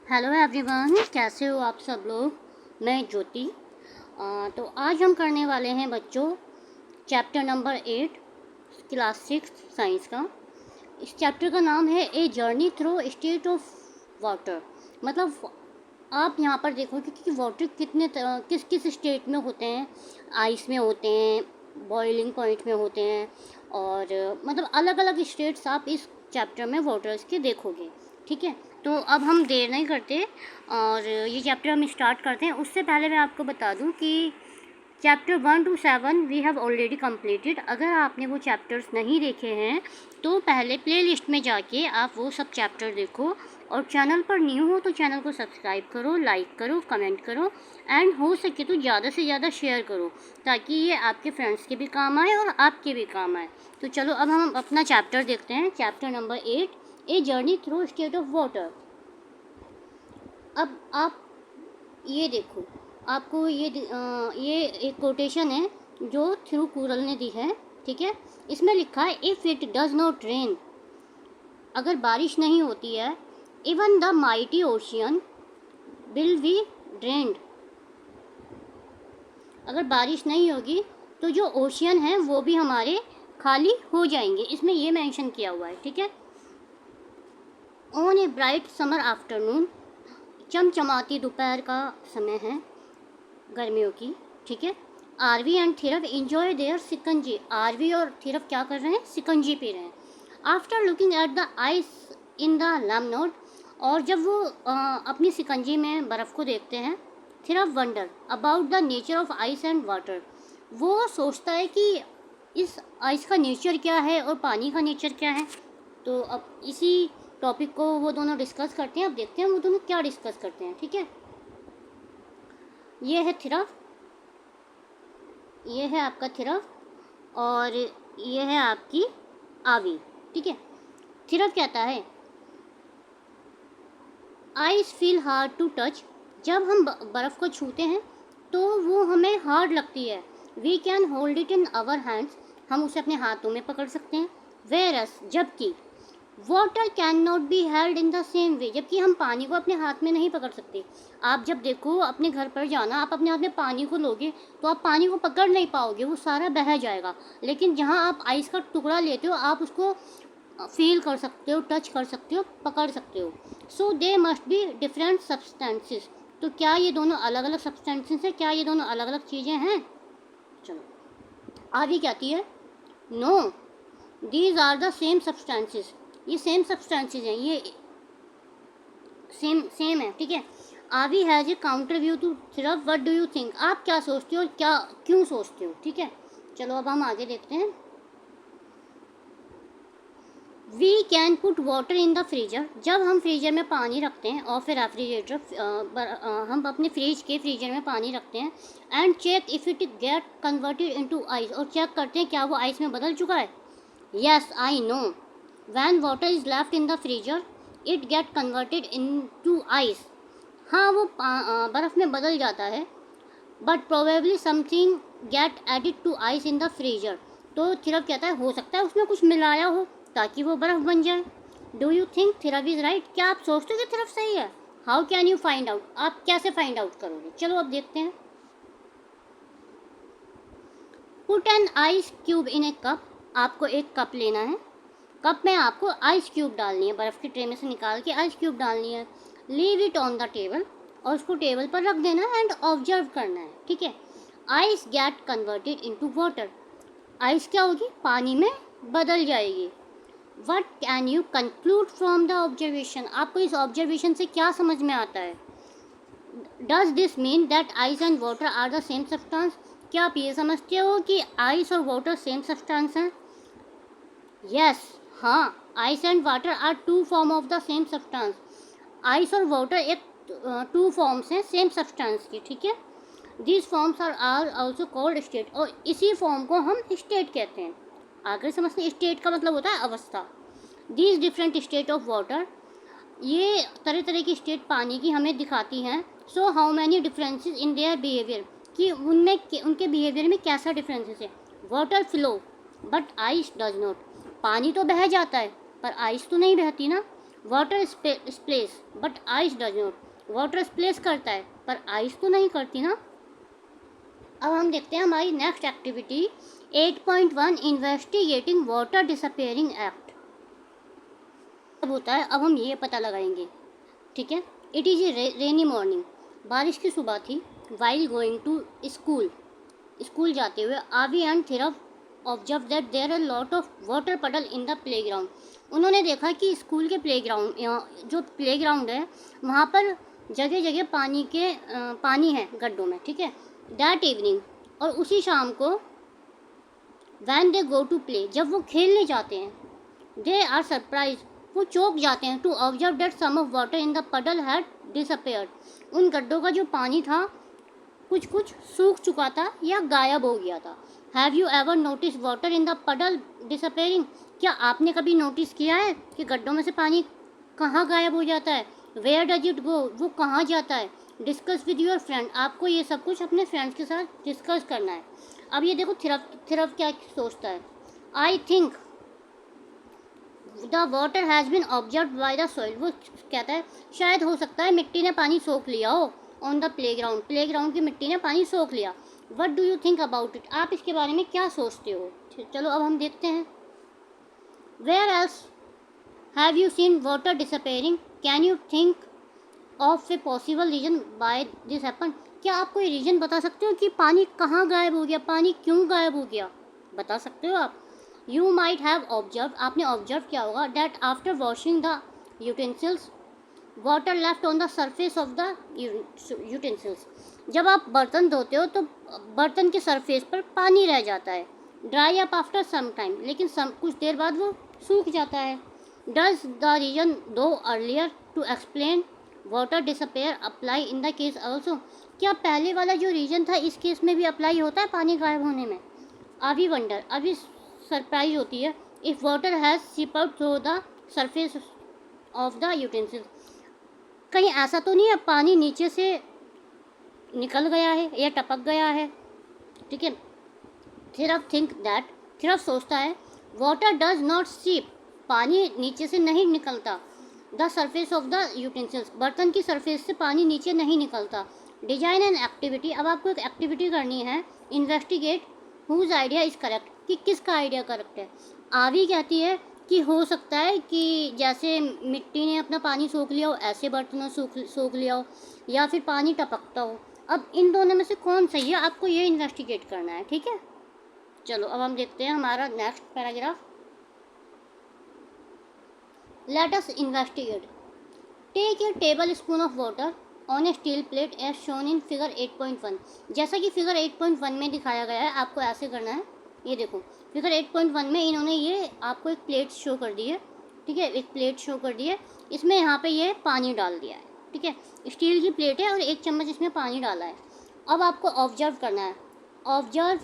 Hello everyone, कैसे हो आप सब लोग। मैं ज्योति। तो आज हम करने वाले हैं बच्चों चैप्टर नंबर 8 क्लास 6 साइंस का। इस चैप्टर का नाम है a journey through state of water. मतलब आप यहाँ पर देखोगे कि वाटर किस किस स्टेट में होते हैं। आइस में होते हैं, बॉइलिंग पॉइंट में होते हैं, और मतलब अलग अलग स्टेट्स आप इस चैप्टर में वाटर्स के देखोगे। ठीक है, तो अब हम देर नहीं करते और ये चैप्टर हम स्टार्ट करते हैं। उससे पहले मैं आपको बता दूं कि chapter 1 to 7 we have already completed. अगर आपने वो चैप्टर्स नहीं देखे हैं तो पहले प्लेलिस्ट में जाके आप वो सब चैप्टर देखो, और चैनल पर न्यू हो तो चैनल को सब्सक्राइब करो, लाइक करो, कमेंट करो, एंड हो सके तो ज़्यादा से ज़्यादा शेयर करो ताकि ये आपके फ्रेंड्स के भी काम आए और आपके भी काम आए। तो चलो अब हम अपना चैप्टर देखते हैं, chapter number 8 A journey through state of water. अब आप ये देखो, आपको ये एक कोटेशन है जो थ्रू कुरल ने दी है। ठीक है, इसमें लिखा है if it does not rain, अगर बारिश नहीं होती है, even the mighty ocean will be drained, अगर बारिश नहीं होगी तो जो ओशियन है वो भी हमारे खाली हो जाएंगे। इसमें ये मेंशन किया हुआ है। ठीक है, on a bright summer afternoon, चमचमाती दोपहर का समय है गर्मियों की। ठीक है, Aarvi and Thirav enjoy their shikanji, Aarvi और थिरफ क्या कर रहे हैं, सिकंजी पी रहे हैं। After looking at the ice in the lemonade, और जब वो अपनी सिकंजी में बर्फ़ को देखते हैं, Thirav wonder about the nature of ice and water, वो सोचता है कि इस आइस का नेचर क्या है और पानी का नेचर क्या है। तो अब इसी टॉपिक को वो दोनों डिस्कस करते हैं। अब देखते हैं वो दोनों क्या डिस्कस करते हैं। ठीक है, ये है थिरफ, ये है आपका थिरफ, और ये है आपकी आवी। ठीक है, थिरफ कहता है ice feel hard to touch, जब हम बर्फ़ को छूते हैं तो वो हमें हार्ड लगती है। We can hold it in our hands, हम उसे अपने हाथों में पकड़ सकते हैं। वेरस, जबकि water can not be held in the same way, जबकि हम पानी को अपने हाथ में नहीं पकड़ सकते। आप जब देखो अपने घर पर जाना, आप अपने हाथ में पानी को लोगे तो आप पानी को पकड़ नहीं पाओगे, वो सारा बह जाएगा। लेकिन जहाँ आप आइस का टुकड़ा लेते हो आप उसको फील कर सकते हो, टच कर सकते हो, पकड़ सकते हो। So they must be different substances, तो क्या ये दोनों अलग अलग सब्सटेंसेस हैं, क्या ये दोनों अलग अलग चीज़ें हैं। चलो आगे क्या आती है, no these are the same substances, ये सेम सब्सटेंसेस हैं, ये सेम है। ठीक है, Aavi has a counter view to Thirav, what do you think, आप क्या सोचते हो और क्या क्यों सोचते हो। ठीक है, चलो अब हम आगे देखते हैं। We can put water in the freezer, जब हम फ्रीजर में पानी रखते हैं, और फिर रेफ्रिजरेटर हम अपने फ्रिज के फ्रीजर में पानी रखते हैं, and check if it get converted into ice, और चेक करते हैं क्या वो आइस में बदल चुका है। Yes I know, when water is left in the freezer it get converted into ice, हाँ वो बर्फ़ में बदल जाता है। But probably something get added to ice in the freezer, तो थिरफ कहता है हो सकता है उसमें कुछ मिलाया हो ताकि वो बर्फ़ बन जाए। Do you think Thirav is right, क्या आप सोचते हो कि थिरफ सही है। How can you find out, आप कैसे फाइंड आउट करोगे। चलो अब देखते हैं। Put an ice cube in a cup, आपको एक कप लेना है, कप में आपको आइस क्यूब डालनी है, बर्फ़ की ट्रे में से निकाल के आइस क्यूब डालनी है। Leave it on the table, और उसको टेबल पर रख देना है, एंड ऑब्जर्व करना है। ठीक है, ice get converted into water, ice क्या होगी, पानी में बदल जाएगी। What can you conclude from the observation, आपको इस ऑब्जर्वेशन से क्या समझ में आता है। Does this mean that ice and water are the same substance, क्या आप ये समझते हो कि आइस और वाटर सेम सब्सटेंस हैं। यस, हाँ, ice and water are two form of the same substance, ice और वाटर एक टू फॉर्म्स हैं सेम सब्सटेंस की। ठीक है, this forms are also called state, और इसी फॉर्म को हम स्टेट कहते हैं। आगे समझते, स्टेट का मतलब होता है अवस्था। These different state of water, ये तरह तरह की स्टेट पानी की हमें दिखाती हैं। So how many differences in their behaviour, कि उनमें उनके बिहेवियर में कैसा डिफरेंसेस है। Water flow but ice does not, पानी तो बह जाता है पर आइस तो नहीं बहती ना। Water splashes but ice does not, water splashes करता है पर आइस तो नहीं करती ना। अब हम देखते हैं हमारी next activity 8.1 investigating water disappearing act. अब होता है, अब हम ये पता लगाएंगे, ठीक है। It is a rainy morning, बारिश की सुबह थी। While going to school, school जाते हुए Aavi and Thirav observe that there are lot of water puddle in the playground. उन्होंने देखा कि स्कूल के प्लेग्राउंड, जो प्लेग्राउंड है वहाँ पर जगह जगह पानी है गड्ढों में, ठीक है। दैट इवनिंग, और उसी शाम को, when they go to play, जब वो खेलने जाते हैं, दे आर सरप्राइज, वो चौंक जाते हैं, to observe that some of water in the puddle had disappeared, उन गड्ढों का जो पानी था कुछ कुछ सूख चुका था या गायब हो गया था। Have you ever notice water in the पडल डिसअपेयरिंग, क्या आपने कभी नोटिस किया है कि गड्ढों में से पानी कहाँ गायब हो जाता है। वेयर डज इट गो, वो कहाँ जाता है। डिस्कस विद योर फ्रेंड, आपको ये सब कुछ अपने फ्रेंड्स के साथ डिस्कस करना है। अब ये देखो थिरफ क्या सोचता है। I think the water has been observe by the soil, वो कहता है शायद हो सकता है मिट्टी ने पानी सोख लिया हो। ऑन द प्लेग्राउंड, प्लेग्राउंड की मिट्टी ने पानी सोख लिया। What do you think about it, आप इसके बारे में क्या सोचते हो। चलो अब हम देखते हैं। Where else have you seen water disappearing, can you think of a possible reason by this happen, क्या आप कोई रीजन बता सकते हो कि पानी कहाँ गायब हो गया, पानी क्यों गायब हो गया, बता सकते हो आप। यू माइट हैव ऑब्जर्व, आपने ऑब्जर्व किया होगा, that after washing the utensils water left on the surface of the utensils, जब आप बर्तन धोते हो तो बर्तन के सरफेस पर पानी रह जाता है। Dry up after some time, लेकिन कुछ देर बाद वो सूख जाता है। Does the reason do earlier to explain water disappear apply in the case also, क्या पहले वाला जो रीजन था इस केस में भी अप्लाई होता है पानी गायब होने में। अभी वंडर, अभी सरप्राइज होती है, इफ़ वाटर हैज़ सीप out through the surface of the utensil, कहीं ऐसा तो नहीं है पानी नीचे से निकल गया है या टपक गया है, ठीक है। थिरफ थिंक दैट, थिरफ सोचता है, वाटर डज नॉट सीप, पानी नीचे से नहीं निकलता। The surface of the utensils, बर्तन की सरफेस से पानी नीचे नहीं निकलता। डिजाइन एंड एक्टिविटी, अब आपको एक एक्टिविटी करनी है। Investigate whose idea is correct, कि किसका आइडिया करेक्ट है। आवी कहती है कि हो सकता है कि जैसे मिट्टी ने अपना पानी सोख लिया हो, ऐसे बर्तनों सोख लिया हो, या फिर पानी टपकता हो। अब इन दोनों में से कौन सही है, आपको ये इन्वेस्टिगेट करना है, ठीक है। चलो अब हम देखते हैं हमारा next paragraph. Let us investigate. Take a tablespoon of water on a steel plate as shown in figure 8.1, जैसा कि फिगर 8.1 में दिखाया गया है, आपको ऐसे करना है। ये देखो फिगर 8.1 में इन्होंने ये आपको एक प्लेट शो कर दी है, ठीक है, एक प्लेट शो कर दी है, इसमें यहाँ पे ये पानी डाल दिया है, ठीक है। स्टील की प्लेट है और 1 चम्मच इसमें पानी डाला है। अब आपको ऑब्जर्व करना है, ऑब्जर्व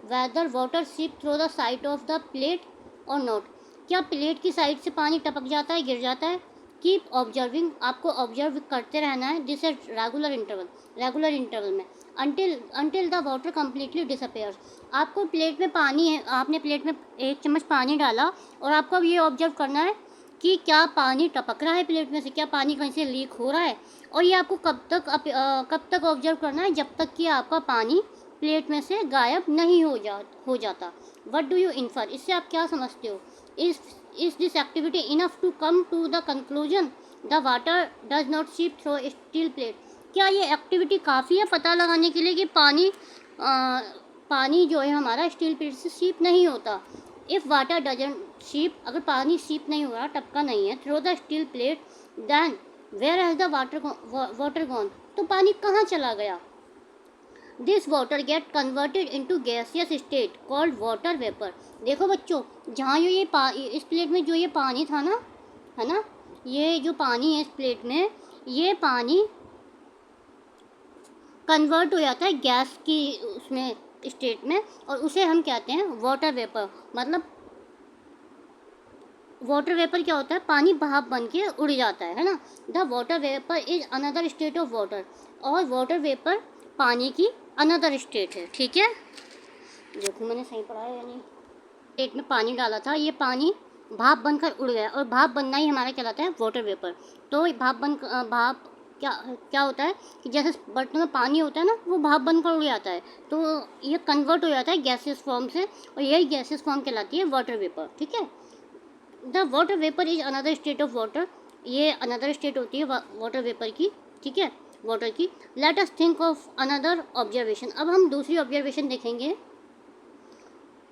वेदर वाटर सीप through the side of the plate और नॉट, क्या प्लेट की साइड से पानी टपक जाता है, गिर जाता है। कीप ऑब्जर्विंग, आपको ऑब्जर्व करते रहना है, दिस एट रेगुलर इंटरवल में, until the water completely disappears. आपको प्लेट में पानी है, आपने प्लेट में 1 चम्मच पानी डाला और आपको अब ये ऑब्जर्व करना है कि क्या पानी टपक रहा है प्लेट में से, क्या पानी कहीं से लीक हो रहा है। और ये आपको कब तक ऑब्जर्व करना है, जब तक कि आपका पानी प्लेट में से गायब नहीं हो जाता। वट डू यू इन्फर, इससे आप क्या समझते हो। Is this activity enough to come to the conclusion the water does not seep through a steel plate, क्या ये एक्टिविटी काफ़ी है पता लगाने के लिए कि पानी जो है हमारा स्टील प्लेट से सीप नहीं होता। इफ़ वाटर डजंट सीप, अगर पानी सीप नहीं हो रहा, टपका नहीं है, through the steel plate, then where has the water gone, तो पानी कहाँ चला गया। This water get converted into gaseous state called water vapour. देखो बच्चों, जहाँ इस प्लेट में जो ये पानी था ना, है ना, ये जो पानी है इस प्लेट में, ये पानी कन्वर्ट हो जाता है गैस की उसमें स्टेट में, और उसे हम कहते हैं वाटर वेपर। मतलब वाटर वेपर क्या होता है, पानी भाप बन के उड़ जाता है ना। The water vapour is another state of water, और वाटर वेपर पानी की अनदर स्टेट है, ठीक है। देखो मैंने सही पढ़ा है या नहीं। प्लेट में पानी डाला था, ये पानी भाप बनकर उड़ गया, और भाप बनना ही हमारा कहलाता है वाटर वेपर। तो भाप क्या क्या होता है कि जैसे बर्तन में पानी होता है ना, वो भाप बनकर उड़ जाता है, तो ये कन्वर्ट हो जाता है गैसेस फॉर्म से, और यही गैसेस फॉर्म कहलाती है वाटर वेपर। ठीक है, the water vapour is another state of water, ये अनदर स्टेट होती है वाटर वेपर की। ठीक है, वाटर की। Let us think of another observation, अब हम दूसरी ऑब्जर्वेशन देखेंगे।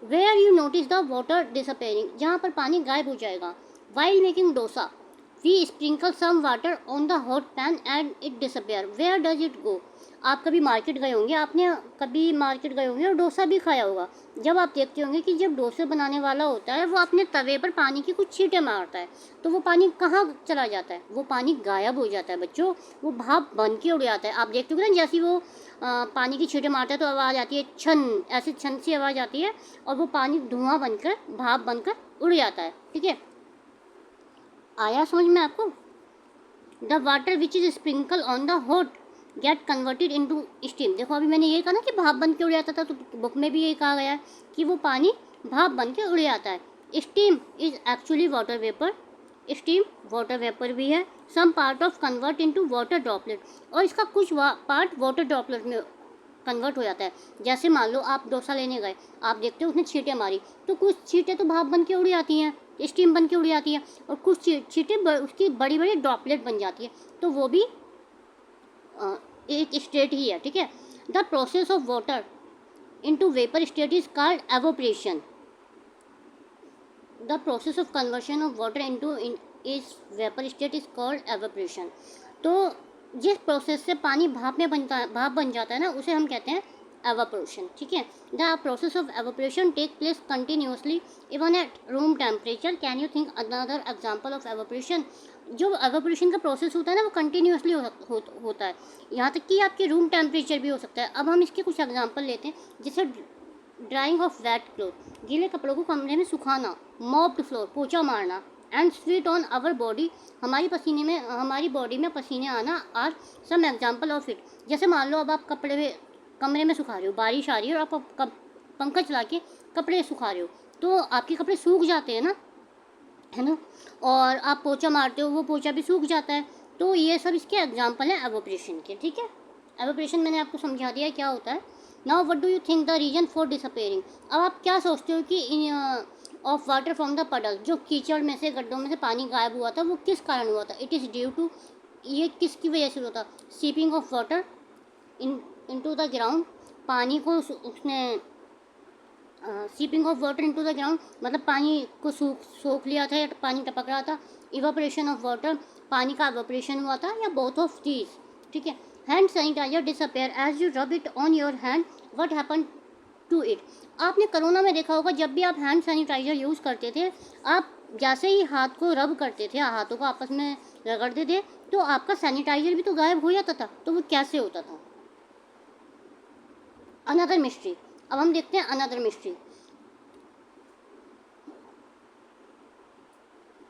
Where you notice the water disappearing, जहाँ पर पानी गायब हो जाएगा। While making dosa we sprinkle some water on the hot pan and it disappear, where does it go. आप कभी मार्केट गए होंगे, आपने कभी मार्केट गए होंगे और डोसा भी खाया होगा। जब आप देखते होंगे कि जब डोसे बनाने वाला होता है वो अपने तवे पर पानी की कुछ छींटे मारता है, तो वो पानी कहाँ चला जाता है? वो पानी गायब हो जाता है बच्चों, वो भाप बन के उड़ जाता है। आप देखते हो ना, जैसे वो पानी की छींटे मारता है तो आवाज़ आती है छन, ऐसे छन सी आवाज़ आती है, और वो पानी धुआं बनकर, भाप बनकर उड़ जाता है। ठीक है, आया समझ में आपको? The water which is sprinkle on the hot gate converted into steam. देखो अभी मैंने ये कहा ना कि भाप बन के उड़ जाता था, तो बुक में भी यही कहा गया है कि वो पानी भाप बन के उड़ जाता है। Steam is actually water vapour, steam water vapour भी है। Some part of convert into water droplet, और इसका कुछ पार्ट वाटर ड्रॉपलेट में कन्वर्ट हो जाता है। जैसे मान लो आप डोसा लेने गए, आप देखते हो उसने छींटे मारी, तो कुछ छींटे तो भाप बन के उड़ जाती हैं, स्टीम बन के उड़ जाती है, और कुछ छींटे उसकी बड़ी बड़ी ड्रॉपलेट बन जाती है, तो वो भी एक स्टेट ही है। ठीक है, the process of water into vapour state is called evaporation. The process of conversion of water into is vapour state is called evaporation. तो जिस प्रोसेस से पानी भाप बन जाता है ना, उसे हम कहते हैं एवापोरेशन। ठीक है, the process of evaporation take place continuously even at room temperature. Can you think another example of evaporation? जो एवापोरेशन का प्रोसेस होता है ना, वो कंटिन्यूसली होता है, यहाँ तक कि आपके रूम टेम्परेचर भी हो सकता है। अब हम इसके कुछ एग्जांपल लेते हैं, जैसे ड्राइंग ऑफ वेट क्लोथ, गीले कपड़ों को कमरे में सुखाना, मॉप्ड फ्लोर, पोछा मारना, and sweat on our body, हमारी बॉडी में पसीने आना, are some example of it. जैसे मान लो अब आप कमरे में सुखा रहे हो, बारिश आ रही है और आप पंखा चला के कपड़े सुखा रहे हो, तो आपके कपड़े सूख जाते हैं ना, है ना, और आप पोछा मारते हो, वो पोछा भी सूख जाता है। तो ये सब इसके एग्जाम्पल हैं एवोपरेशन के। ठीक है, एवोपरेशन मैंने आपको समझा दिया क्या होता है। Now what do you think the reason for disappearing? अब आप क्या सोचते हो कि ऑफ वाटर फ्रॉम द पडल, जो कीचड़ में से, गड्ढों में से पानी गायब हुआ था, वो किस कारण हुआ था? इट इज़ ड्यू टू, ये किसकी वजह से हुआ था? Seeping of water into the ground, पानी को उसने seeping of water into the ground, मतलब पानी को सोख लिया था, या पानी टपक रहा था। इवापोरेशन ऑफ वाटर, पानी का इवापोरेशन हुआ था, या बोथ ऑफ दीज। ठीक है, hand sanitiser disappear as you rub it on your hand, what happen to it? आपने कोरोना में देखा होगा, जब भी आप हैंड सैनिटाइजर यूज़ करते थे, आप जैसे ही हाथ को रब करते थे, हाथों को आपस में रगड़ते थे, तो आपका सैनिटाइजर भी तो गायब हो जाता था। तो वो कैसे होता था? Another mystery. अब हम देखते हैं another mystery.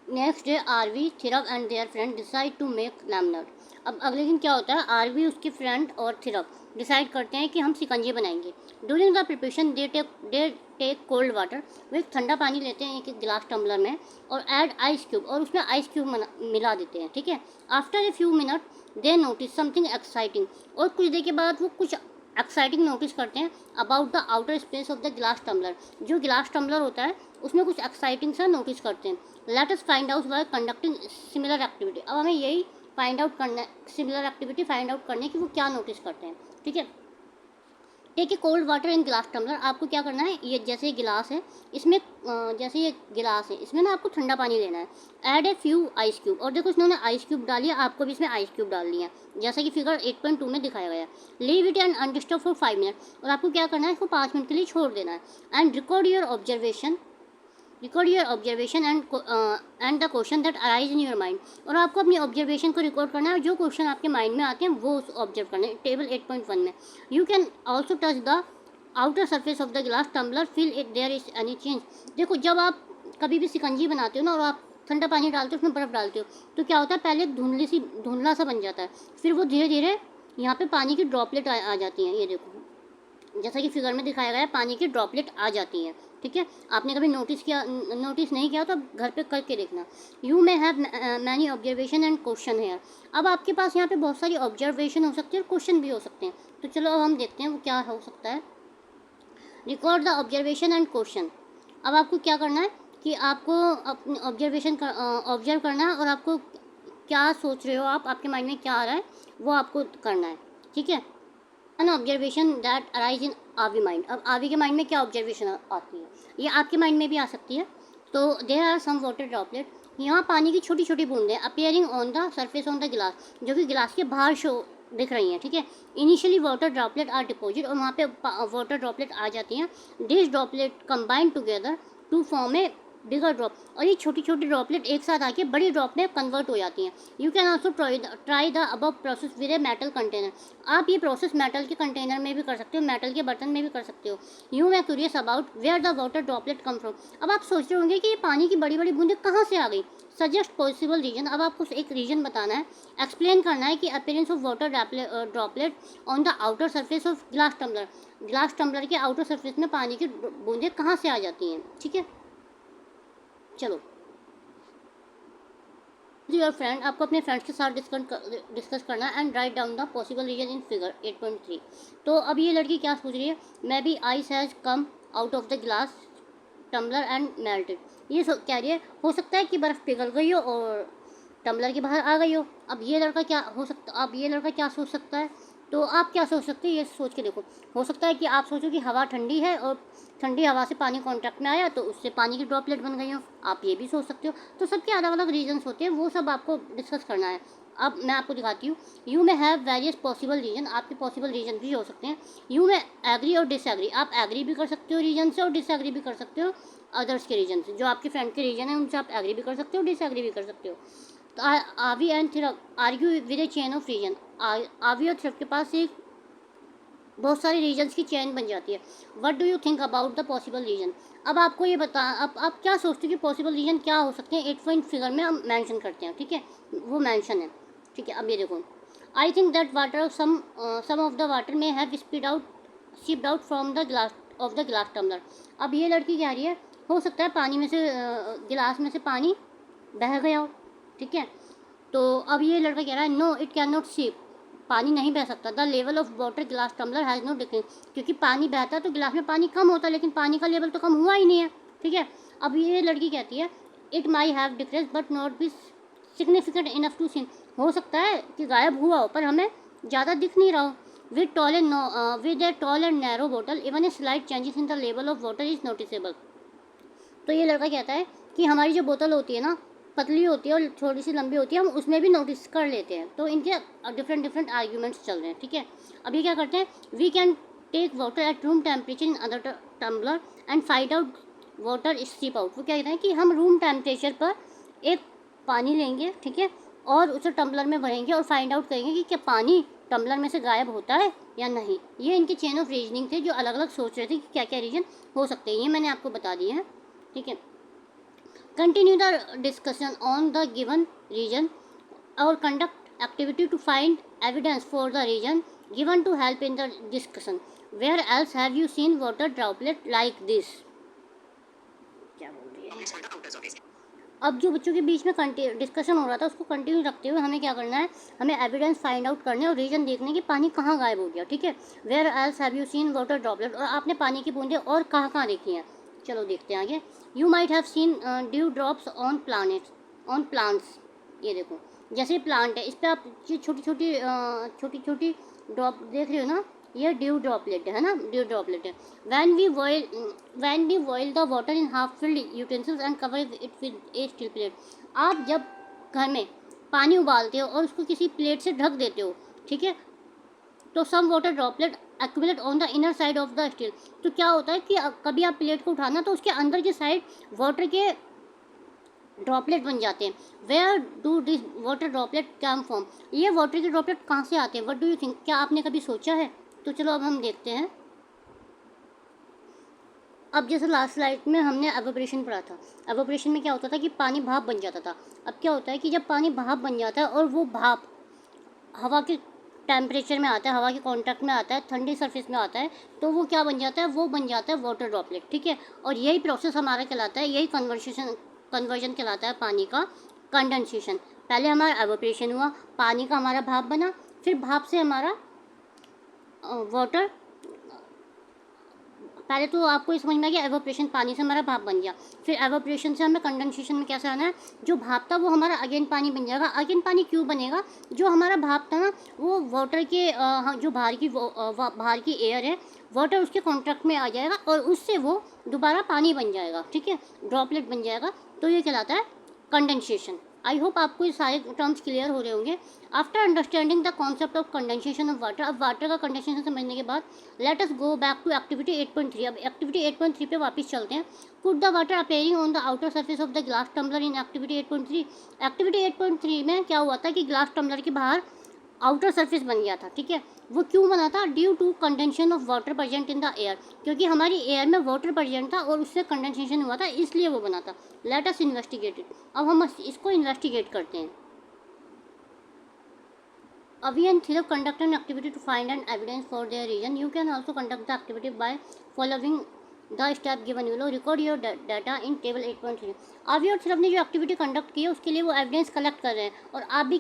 Next day Aarvi, Thirav and their friend decide to make lemonade. अब अगले दिन क्या होता है, आरवी, उसके फ्रेंड और थिरव डिसाइड करते हैं कि हम शिकंजी बनाएंगे। During the preparation they take cold water, वो एक ठंडा पानी लेते हैं एक गिलास टम्बलर में, और ऐड आइस क्यूब, और उसमें आइस क्यूब मिला देते हैं। ठीक है, after a few minute they notice something exciting, और कुछ देर के बाद वो कुछ एक्साइटिंग नोटिस करते हैं about the outer space of the glass tumbler. जो गिलास टम्बलर होता है उसमें कुछ एक्साइटिंग सा नोटिस करते हैं। Let us find out by conducting similar activity. अब हमें यही फाइंड आउट करना है, सिमिलर एक्टिविटी फाइंड आउट करने की वो क्या नोटिस करते हैं। ठीक है, take a cold water in glass tumbler. आपको क्या करना है, ये जैसे गिलास है, इसमें जैसे ये गिलास है, इसमें ना आपको ठंडा पानी लेना है। Add a few ice cube, और देखो इन्होंने आइस क्यूब डाली है, आपको भी इसमें आइस क्यूब डालनी है, जैसा कि फिगर 8.2 में दिखाया गया है। Leave it and undisturb for 5 minute, और आपको क्या करना है, इसको 5 मिनट के लिए छोड़ देना है। And record your observation and the question that arise in your mind, और आपको अपनी ऑब्जर्वेशन को रिकॉर्ड करना है, जो क्वेश्चन आपके माइंड में आते हैं वो ऑब्जर्व करने हैं। टेबल 8.1 में you can also touch the outer surface of the glass tumbler, feel it there is any change. देखो जब आप कभी भी शिकंजी बनाते हो ना, और आप ठंडा पानी डालते हो, उसमें बर्फ़ डालते हो, तो क्या होता है, पहले धुंधला सा बन जाता है, फिर वो धीरे धीरे यहाँ पे पानी की ड्रॉपलेट आ जाती हैं। ये देखो जैसा कि फिगर में दिखाया गया है, पानी की ड्रॉपलेट आ जाती हैं, ठीक है। आपने कभी नोटिस नहीं किया तो घर पे करके देखना। You may have many observation and question है। अब आपके पास यहाँ पे बहुत सारी ऑब्जर्वेशन हो सकती है और क्वेश्चन भी हो सकते हैं। तो चलो अब हम देखते हैं वो क्या हो सकता है। Record the observation and question. अब आपको क्या करना है कि आपको अपनी ऑब्जर्वेशन ऑब्जर्व करना है और आपको क्या सोच रहे हो आप, आपके माइंड में क्या आ रहा है वो आपको करना है, ठीक है। An observation that arise in our mind. अब आवी के माइंड में क्या ऑब्जर्वेशन आती है, ये आपके माइंड में भी आ सकती है। तो there are some water droplet, यहाँ पानी की छोटी छोटी बूंदें appearing on the surface on the glass, जो कि गिलास के बाहर शो दिख रही हैं, ठीक है। Initially water droplet are deposit, और वहाँ पे वाटर ड्रॉपलेट आ जाती हैं। This droplet combine together to form a bigger drop, और ये छोटी छोटी ड्रॉपलेट एक साथ आके बड़ी ड्रॉप में कन्वर्ट हो जाती हैं। You can also try the above process with a metal container. आप ये प्रोसेस मेटल के कंटेनर में भी कर सकते हो, मेटल के बर्तन में भी कर सकते हो। You may curious about where the water droplet come from. अब आप सोच रहे होंगे कि ये पानी की बड़ी बड़ी बूंदें कहाँ से आ गई। Suggest possible reason. अब आपको एक रीजन बताना है, एक्सप्लेन करना है कि appearance of water droplet on the outer surface of glass tumbler. Glass tumbler के आउटर सरफेस में पानी की बूंदें कहाँ से आ जाती हैं, ठीक है। चलो, योर फ्रेंड, आपको अपने फ्रेंड्स के साथ डिस्कस करना है and write down the possible reason in figure 8.3। तो अब ये लड़की क्या सोच रही है, maybe ice has come out of the glass tumbler and melted. ये कह रही है हो सकता है कि बर्फ़ पिघल गई हो और टम्बलर के बाहर आ गई हो। अब ये लड़का क्या हो सकता, अब ये लड़का क्या सोच सकता है, तो आप क्या सोच सकते हैं ये सोच के देखो। हो सकता है कि आप सोचो कि हवा ठंडी है और ठंडी हवा से पानी कांटेक्ट में आया तो उससे पानी की ड्रॉपलेट बन गई हो, आप ये भी सोच सकते हो। तो सबके अलग अलग रीजन्स होते हैं, वो सब आपको डिस्कस करना है। अब मैं आपको दिखाती हूँ। यू में हैव वेरियस पॉसिबल रीजन, आपके पॉसिबल रीजन भी हो सकते हैं। यू में एग्री और डिसएग्री, आप एग्री भी कर सकते हो रीजन से और डिसएग्री भी कर सकते हो अदर्स के रीजन से। जो आपके फ्रेंड के रीजन है उनसे आप एग्री भी कर सकते हो, डिसएग्री भी कर सकते हो। तो Aavi and Thirav argue with a chain of reason. Aavi और थ्रप के पास एक बहुत सारे रीजन्स की चेन बन जाती है। What do you think about the possible reason. अब आपको ये बता, अब आप क्या सोचते हो कि पॉसिबल रीजन क्या हो सकते हैं। 8 पॉइंट फिगर में हम मेंशन करते हैं, ठीक है, वो मेंशन है, ठीक है। अब ये देखो, I think that water some of the water में have seeped out from the glass of the glass tumbler. अब ये लड़की कह रही है हो सकता है पानी में से गिलास में से पानी बह गया हो, ठीक है। तो अब ये लड़का कह रहा है नो इट कैन नॉट सीप, पानी नहीं बह सकता। The level of water glass tumbler has no decrease, क्योंकि पानी बहता है तो गिलास में पानी कम होता है, लेकिन पानी का लेवल तो कम हुआ ही नहीं है, ठीक है। अब ये लड़की कहती है it may have decrease but not be significant enough to seen. हो सकता है कि गायब हुआ हो पर हमें ज़्यादा दिख नहीं रहा हो। With a tall and narrow bottle even a slight changes in the level of water is noticeable. तो ये लड़का कहता है कि हमारी जो बोतल होती है ना, पतली होती है और थोड़ी सी लंबी होती है, हम उसमें भी नोटिस कर लेते हैं। तो इनके डिफरेंट आर्ग्यूमेंट्स चल रहे हैं, ठीक है। अभी क्या करते हैं, we can take water at room temperature in other tumbler and find out water steep out. वो क्या कहते हैं कि हम रूम टेम्परेचर पर एक पानी लेंगे, ठीक है, और उसे टम्बलर में भरेंगे और फाइंड आउट करेंगे कि क्या पानी टम्बलर में से गायब होता है या नहीं। ये इनके चेन ऑफ रीजनिंग थे जो अलग अलग सोच रहे थे कि क्या क्या रीजन हो सकते हैं। ये मैंने आपको बता दिए हैं, ठीक है। Continue the discussion on the given reason और conduct activity to find evidence for the reason given to help in the discussion. Where else have you seen water droplet like this. क्या बोल रही है। अब जो बच्चों के बीच में डिस्कशन हो रहा था उसको कंटिन्यू रखते हुए हमें क्या करना है, हमें एविडेंस फाइंड आउट करने और रीजन देखने कि पानी कहाँ गायब हो गया, ठीक है। Where else have you seen water droplet, और आपने पानी की बूंदें और कहाँ कहाँ देखी हैं। चलो देखते हैं आगे। You might have seen due drops on plants. ये देखो जैसे प्लांट है इस पर आप छोटी छोटी ड्रॉप देख रहे हो ना, ये ड्यू ड्रॉपलेट है ना, ड्यू ड्रॉपलेट है। When we boil the water in half filled utensils and cover it with a steel plate. आप जब घर में पानी उबालते हो और उसको किसी प्लेट से ढक देते हो, ठीक है, तो some water droplet accumulate on the inner side of the steel. तो क्या होता है कि कभी आप प्लेट को उठाना तो उसके अंदर की साइड वाटर के ड्रॉपलेट बन जाते हैं। Where do this water droplet come from, ये वाटर के ड्रॉपलेट कहाँ से आते हैं। व्हाट डू यू थिंक, क्या आपने कभी सोचा है। तो चलो अब हम देखते हैं। अब जैसे लास्ट स्लाइड में हमने एवोपरेशन पढ़ा था, एवोपरेशन में क्या होता था कि पानी भाप बन जाता था। अब क्या होता है कि जब पानी भाप बन जाता है और वो भाप हवा के टेम्परेचर में आता है, हवा के कांटेक्ट में आता है, ठंडी सरफेस में आता है, तो वो क्या बन जाता है, वो बन जाता है वाटर ड्रॉपलेट, ठीक है। और यही प्रोसेस हमारा कहलाता है, यही कन्वर्जन कहलाता है पानी का कंडेंसेशन। पहले हमारा एवोपरेशन हुआ, पानी का हमारा भाप बना, फिर भाप से हमारा वाटर, पहले तो आपको ये समझ में आ गया, एवोपरेशन पानी से हमारा भाप बन गया, फिर एवोपरेशन से हमें कंडेंसेशन में कैसे आना है, जो भाप था वो हमारा अगेन पानी बन जाएगा। अगेन पानी क्यों बनेगा, जो हमारा भाप था ना वो वाटर के जो बाहर की एयर है, वाटर उसके कॉन्ट्रैक्ट में आ जाएगा और उससे वो दोबारा पानी बन जाएगा, ठीक है, ड्रॉपलेट बन जाएगा, तो ये कहलाता है कंडेंसेशन। आई होप आपको ये सारे टर्म्स क्लियर हो रहे होंगे। After understanding the concept of condensation of water, अब वाटर का कंडेंसेशन समझने के बाद let us go back to activity 8.3। अब एक्टिविटी 8.3 पे वापस चलते हैं। Put the water appearing on the outer surface of the glass tumbler in activity 8.3। Activity 8.3 में क्या हुआ था कि ग्लास टम्बलर के बाहर आउटर सरफेस बन गया था, ठीक है। वो क्यों बना था, due to condensation of water present in the air, क्योंकि हमारी एयर में वाटर प्रेजेंट था और उससे कंडेंसेशन हुआ था, इसलिए वो बना था। Late us investigate it. अब हम इसको इन्वेस्टिगेट करते हैं। We and Thilip conduct an activity to find an evidence for their reason. You can also conduct the activity by following the step given below. Record your data in table 8.3. अभी और सिर्फ ने जो activity conduct की है उसके लिए वो एविडेंस कलेक्ट कर रहे हैं, और आप भी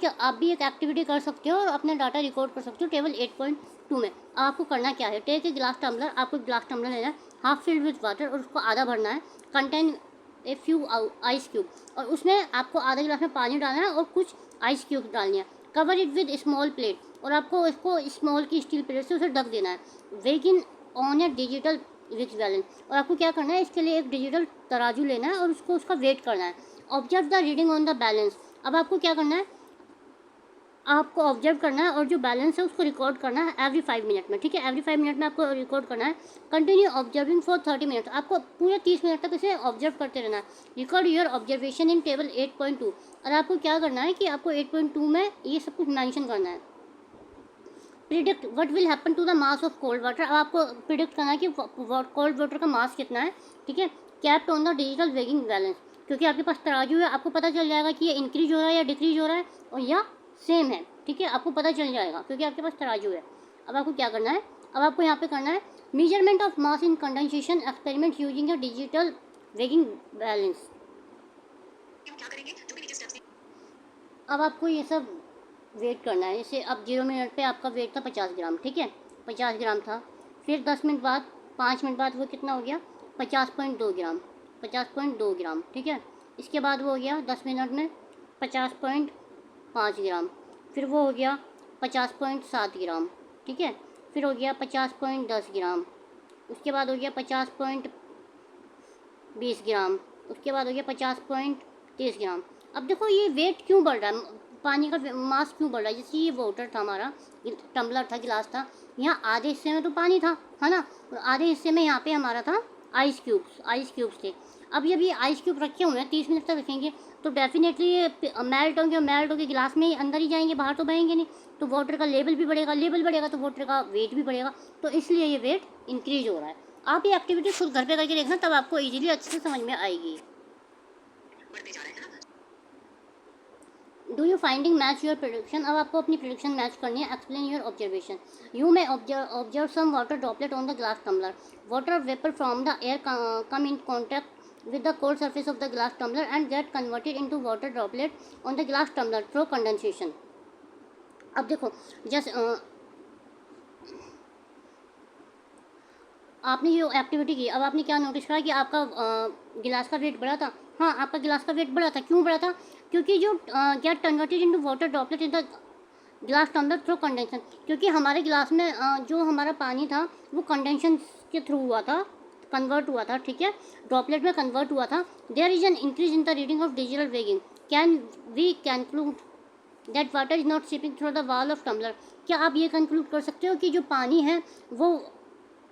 एक एक्टिविटी कर सकते हो और अपना डाटा रिकॉर्ड कर सकते हो टेबल 8.2 में। आपको करना क्या है, टेक ए ग्लास टम्बलर, आपको ग्लास टम्बलर लेना है, हाफ फिल्ड विथ वाटर, और उसको आधा भरना है, contain a few ice cube, और उसमें आपको आधा गिलास में पानी डालना है और कुछ आइस क्यूब डालनी है। Cover it with small plate, और आपको इसको स्मॉल की स्टील प्लेट से उसे ढक देना है। Weigh in on a digital with balance, और आपको क्या करना है, इसके लिए एक डिजिटल तराजू लेना है और उसको उसका वेट करना है। Observe the reading on the balance, अब आपको क्या करना है, आपको ऑब्जर्व करना है और जो बैलेंस है उसको रिकॉर्ड करना है एवरी 5 मिनट में, ठीक है, एवरी 5 मिनट में आपको रिकॉर्ड करना है। कंटिन्यू ऑब्जर्विंग फॉर 30 मिनट, आपको पूरे 30 मिनट तक इसे ऑब्जर्व करते रहना है। Record your observation in table 8.2, और आपको क्या करना है कि आपको 8.2 में ये सब कुछ मेंशन करना है। Predict what will happen to the mass of cold water, अब आपको प्रिडिक्ट करना है कि कोल्ड वाटर का मास कितना है, ठीक है। Kept on the digital weighing balance, क्योंकि आपके पास तराजू है, आपको पता चल जाएगा कि ये इंक्रीज हो रहा है या डिक्रीज हो रहा है, और या सेम है, ठीक है, आपको पता चल जाएगा क्योंकि आपके पास तराजू है। अब आपको क्या करना है, अब आपको यहाँ पे करना है measurement of mass in condensation experiment using a digital weighing balance. अब आपको ये सब वेट करना है, जैसे अब 0 मिनट पे आपका वेट था 50 ग्राम, ठीक है, 50 ग्राम था, फिर 10 मिनट बाद 5 मिनट बाद वो कितना हो गया, 50.2 ग्राम, 50.2 ग्राम, ठीक है। इसके बाद वो हो गया 10 मिनट में 50.5 ग्राम, फिर वो हो गया 50.7 ग्राम, ठीक है, फिर हो गया 50.10 ग्राम, उसके बाद हो गया 50.20 ग्राम, उसके बाद हो गया 50.30 ग्राम। अब देखो ये वेट क्यों बढ़ रहा है, पानी का मास क्यों बढ़ रहा है, जैसे ये वाटर था हमारा, टम्बलर था, गिलास था, यहाँ आधे हिस्से में तो पानी था, है ना, और आधे हिस्से में यहाँ पे हमारा था आइस क्यूब्स थे। अब जब ये आइस क्यूब रखे हुए हैं 30 मिनट तक रखेंगे तो डेफिनेटली ये मेल्ट होंगे, और मेल्ट होकर गिलास में ही अंदर ही जाएंगे, बाहर तो बहेंगे नहीं, तो वाटर का लेवल भी बढ़ेगा, लेवल बढ़ेगा तो वाटर का वेट भी बढ़ेगा, तो इसलिए ये वेट इंक्रीज हो रहा है। आप ये एक्टिविटी खुद घर पे करके देखना, तब आपको इजीली अच्छे से समझ में आएगी। Do you finding match your prediction, अब आपको अपनी प्रेडिक्शन मैच करनी है। Explain your observation, you may observe some water droplet on the glass tumbler, water vapour from the air come in contact with the cold surface of the glass tumbler and get converted into water droplet on the glass tumbler through condensation। अब देखो जैसे आपने जो activity की, अब आपने क्या notice करा कि आपका गिलास का वेट बढ़ा था। हाँ, आपका गिलास का वेट बढ़ा था, क्यों बढ़ा था, क्योंकि जो get converted into water droplet in the glass tumbler through condensation, क्योंकि हमारे गिलास में जो हमारा पानी था वो कंडेंशन के थ्रू हुआ था, कन्वर्ट हुआ था, ठीक है, ड्रॉपलेट में कन्वर्ट हुआ था। There is an increase in the reading of digital weighing, can we conclude that water is not seeping through the wall of tumbler, क्या आप ये कंक्लूड कर सकते हो कि जो पानी है वो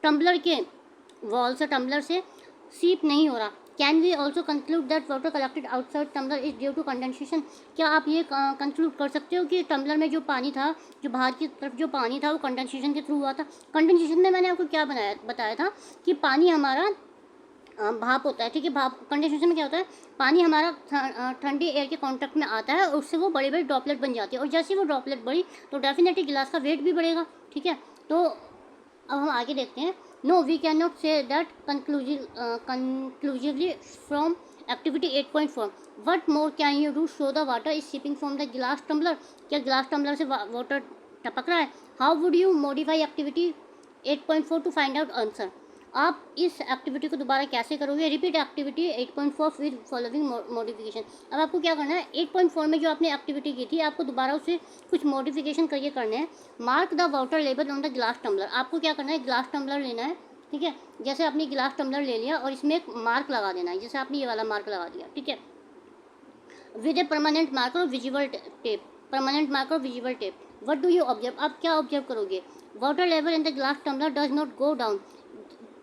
टम्बलर के वॉल से, टम्बलर से सीप नहीं हो रहा। Can we also conclude that water collected outside tumbler is due to condensation, क्या आप ये कंक्लूड कर सकते हो कि टम्बलर में जो पानी था, जो बाहर की तरफ जो पानी था वो कंडेंसेशन के थ्रू हुआ था। कंडेंसेशन में मैंने आपको क्या बताया था कि पानी हमारा भाप होता है, ठीक है। भाप कंडेंसेशन में क्या होता है, पानी हमारा ठंडी एयर के कांटेक्ट में आता है और उससे वो बड़े बड़े ड्रॉपलेट बन जाती है, और जैसे ही वो ड्रॉपलेट बढ़ी तो डेफिनेटली गिलास का वेट भी बढ़ेगा, ठीक है। तो अब हम आगे देखते हैं। No we can not say that conclusively from activity 8.4 what more can you do show the water is seeping from the glass tumbler. क्या गिलास टम्बलर से वाटर टपक रहा है? How would you modify activity 8.4 to find out answer. आप इस activity को दोबारा कैसे करोगे? Repeat activity 8.4 with following modification. अब आपको क्या करना है, 8.4 में जो आपने एक्टिविटी की थी आपको दोबारा उससे कुछ मॉडिफिकेशन करके करने हैं। Mark the water level on the glass tumbler. आपको क्या करना है, गिलास टम्बलर लेना है, ठीक है। जैसे आपने गिलास टम्बलर ले लिया और इसमें एक मार्क लगा देना है, जैसे आपने ये वाला मार्क लगा दिया, ठीक है, विद ए परमानेंट मार्कर और विजिबल टेप। परमानेंट मार्कर और visible tape. What do you observe? आप क्या ऑब्जर्व करोगे? Water level in the glass tumbler does not go down.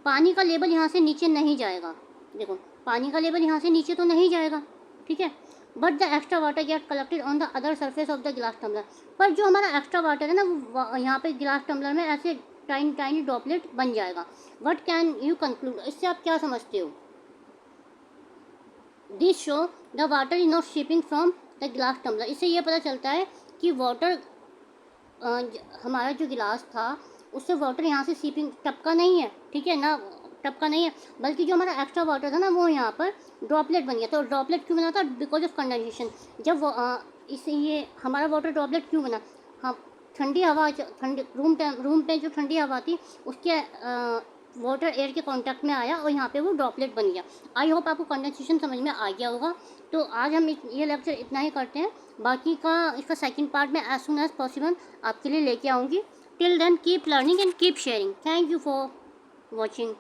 पानी का लेवल यहाँ से नीचे नहीं जाएगा, देखो पानी का लेवल यहाँ से नीचे तो नहीं जाएगा, ठीक है। But the extra water get collected on the other surface of the glass tumbler. पर जो हमारा एक्स्ट्रा वाटर है ना वो यहाँ पे गिलास टम्बलर में ऐसे टाइनी टाइनी ड्रॉपलेट बन जाएगा। What can you conclude? इससे आप क्या समझते हो? This show the water is not shipping from the glass tumbler. इससे ये पता चलता है कि वाटर हमारा जो गिलास था उससे वाटर यहाँ से सीपिंग टपका नहीं है, ठीक है ना, टपका नहीं है, बल्कि जो हमारा एक्स्ट्रा वाटर था ना वो यहाँ पर ड्रॉपलेट बन गया। तो ड्रॉपलेट क्यों बना था? Because of condensation. जब इससे ये हमारा वाटर ड्रॉपलेट क्यों बना? हाँ, ठंडी हवा, ठंडी रूम पे जो ठंडी हवा थी उसके वाटर एयर के कांटेक्ट में आया और यहाँ पे वो ड्रॉपलेट बन गया। आई होप आपको कंडेंसेशन समझ में आ गया होगा। तो आज हम ये लेक्चर इतना ही करते हैं, बाकी का इसका सेकंड पार्ट में एज सुन एज पॉसिबल आपके लिए लेके आऊँगी। Till then keep learning and keep sharing. Thank you for watching.